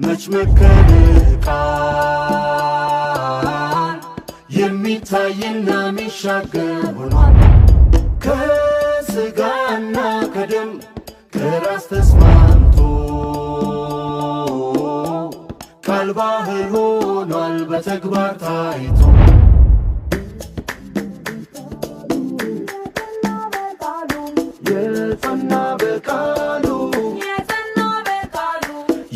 መች መከልቃል የሚታይና ሚሻገር ሆኗል ከስጋና ከደም ከራስ ተስማምቶ ቃል ባህል ሆኗል በተግባር ታይቶ የጸና በቃሉ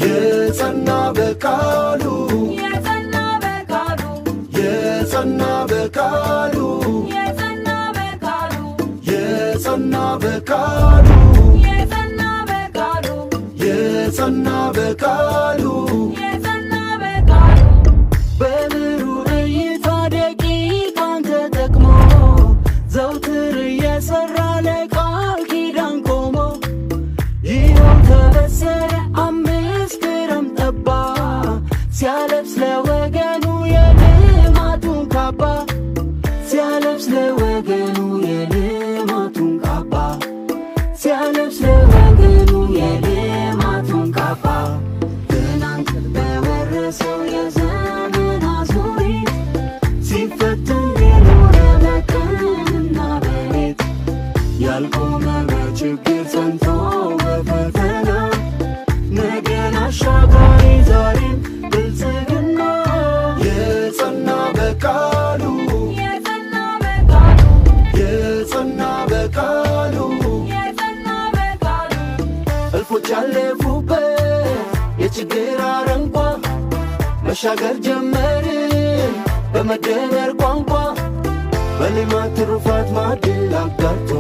የጸና በቃሉ የጸና በቃሉ የጸና በቃሉ የጸና በቃሉ በብሩህ እይታ ደቂቃን ተጠቅሞ ዘውትር እየሠራ ለቃል ኪዳን ቆሞ ይኸው ተበሰረ 5 ክረምት ጠባ ሲያለብስ ለወገኑ የልማቱን ካባ ሲያለብስ ለወገኑ የልማቱን ካባ ሲያለብስ ለወገኑ የልማቱን ካባ ትናንት በወረሰው የዘመን አዙሪት ሲፈትን የኖረ በቀንና በሌት ያልቆመ በችግር ጸንቶ በፈተና ነገን አሻጋሪ ዛሬም ብልጽግና የጸና በቃሉ የጸና በቃሉ እልፎች ያለፉበት የችግር አረንቋ መሻገር ጀመርን በመደመር ቋንቋ በልማት ትሩፋት ማዕድል አጋርቶ